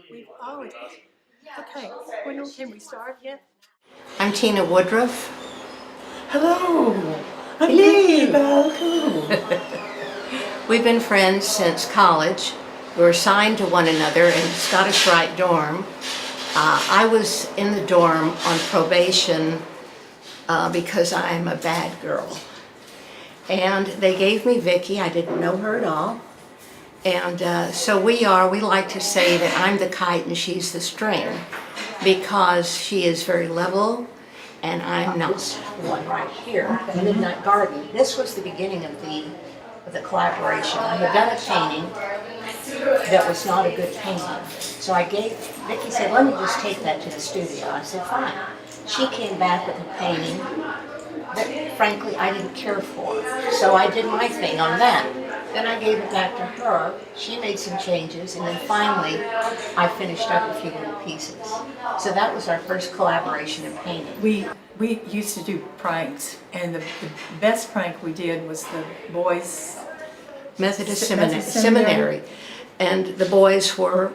We've always. Okay, when can we start yet? I'm Tina Woodruff. Hello, I'm Hello. Vicky Balcou. We've been friends since college. We were assigned to one another in Scottish Rite dorm. I was in the dorm on probation because I'm a bad girl. And they gave me Vicky. I didn't know her at all. And so we like to say that I'm the kite and she's the string because she is very level and I'm not. This one right here, the Midnight Garden. This was the beginning of the collaboration. I had done a painting that was not a good painting. So Vicky said, let me just take that to the studio. I said, fine. She came back with a painting that frankly I didn't care for. So I did my thing on that. Then I gave it back to her. She made some changes, and then finally I finished up a few little pieces. So that was our first collaboration in painting. We used to do pranks, and the best prank we did was the boys' Methodist seminary. And the boys were,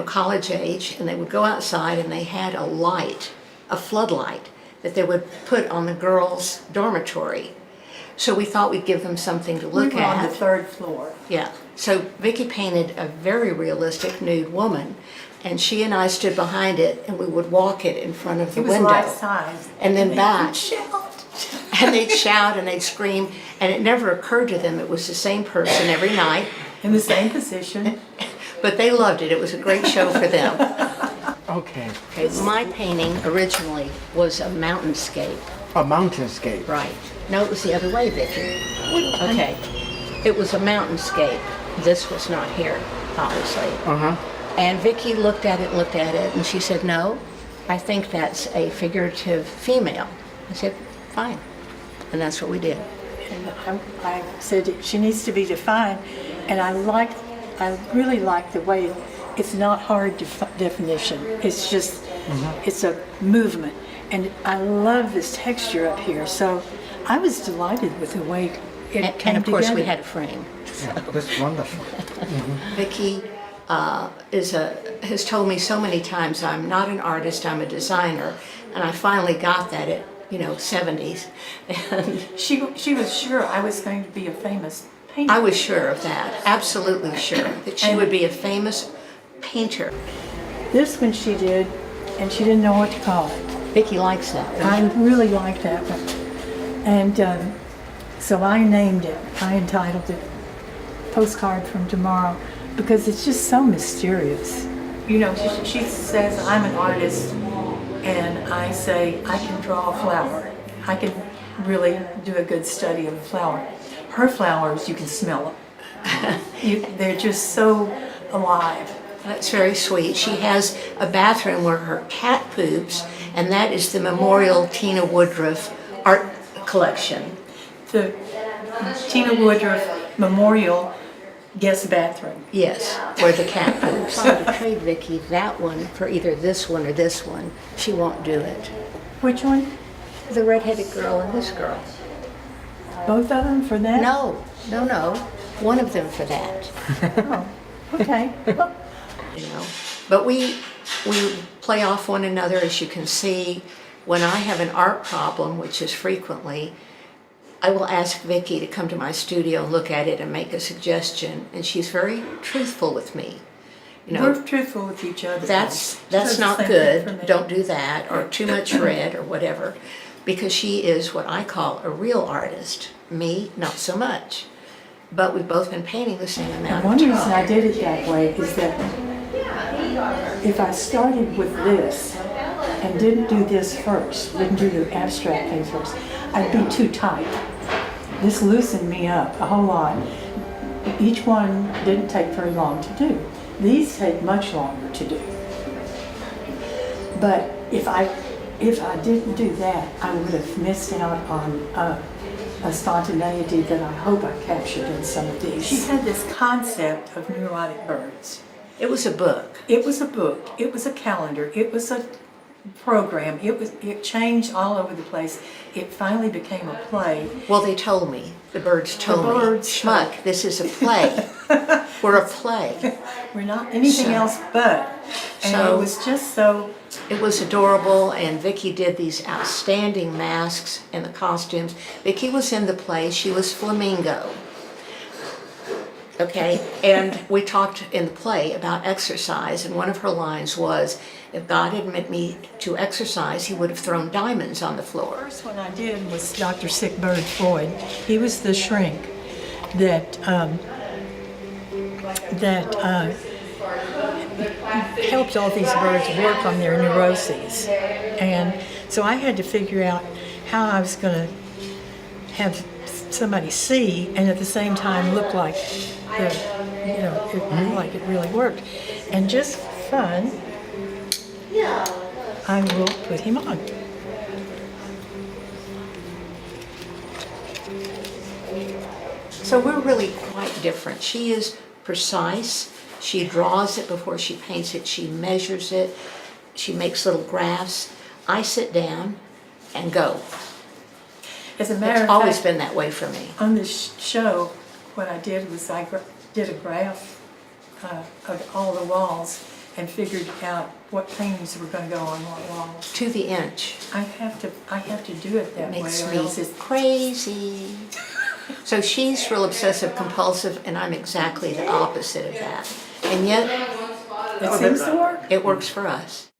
college age, and they would go outside and they had a light, a floodlight, that they would put on the girls' dormitory. So we thought we'd give them something to look We were at. on the third floor. Yeah. So Vicky painted a very realistic nude woman, and she and I stood behind it, and we would walk it in front of the window. It was life size. And then back. They'd shout. And they'd shout and they'd scream, and it never occurred to them it was the same person every night. In the same position. But they loved it. It was a great show for them. Okay. My painting originally was a mountainscape. A mountainscape. Right. No, it was the other way, Vicky. Okay. It was a mountainscape. This was not here, obviously. Uh-huh. And Vicky looked at it, and she said, no, I think that's a figurative female. I said, fine. And that's what we did. And I said she needs to be defined, and I really like the way it's not hard definition. It's just, it's a movement. And I love this texture up here. So I was delighted with the way it came And of course together. we had a frame. Yeah, that's wonderful. Vicky has told me so many times I'm not an artist, I'm a designer. And I finally got that at 70s. And She was sure I was going to be a famous painter. I was sure of that, absolutely sure, that she would be a famous painter. This one she did, and she didn't know what to call it. Vicky likes that. I really like that one. And so I named it, I entitled it Postcard from Tomorrow, because it's just so mysterious. She says I'm an artist, and I say I can draw a flower. I can really do a good study of a flower. Her flowers, you can smell them. They're just so alive. That's very sweet. She has a bathroom where her cat poops, and that is the Memorial Tina Woodruff Art Collection. The Tina Woodruff Memorial Guest Bathroom. Yes, where the cat poops. I'm going to trade Vicky that one for either this one or this one. She won't do it. Which one? The redheaded girl and this girl. Both of them for that? No. One of them for that. Oh, okay. But we play off one another, as you can see. When I have an art problem, which is frequently, I will ask Vicky to come to my studio, look at it, and make a suggestion. And she's very truthful with me. We're truthful with each other. That's She not does the same thing for good. me. Don't do that, or too much red, or whatever, because she is what I call a real artist. Me, not so much. But we've both been painting the same And amount one of reason time. I did it that way is that if I started with this and didn't do this first, didn't do the abstract thing first, I'd be too tight. This loosened me up a whole lot. Each one didn't take very long to do. These take much longer to do. But if I didn't do that, I would have missed out on a spontaneity that I hope I captured in some of these. She had this concept of neurotic birds. It was a book. It was a book. It was a calendar. It was a program. It changed all over the place. It finally became a play. Well, they told me, the birds told birds me, Schmuck, this is a play. We're a play. We're not anything else but. And So- it was just so. It was adorable, and Vicky did these outstanding masks and the costumes. Vicky was in the play, she was Flamingo. Okay, and we talked in the play about exercise, and one of her lines was, if God had meant me to exercise, he would have thrown diamonds on the floor. First one I did was Dr. Sick Bird Floyd. He was the shrink that helped all these birds work on their neuroses. And so I had to figure out how I was going to have somebody see and at the same time look like like it really worked. And just for fun, I will put him on. So we're really quite different. She is precise. She draws it before she paints it. She measures it. She makes little graphs. I sit down and go. As a matter It's of always fact, been that way for me. on this show, what I did was I did a graph of all the walls and figured out what paintings were going to go on what walls. To the inch. I have to do it that way, Makes or me else it's crazy. So she's real obsessive compulsive, and I'm exactly the opposite of that. And yet, it seems to work. it works for us.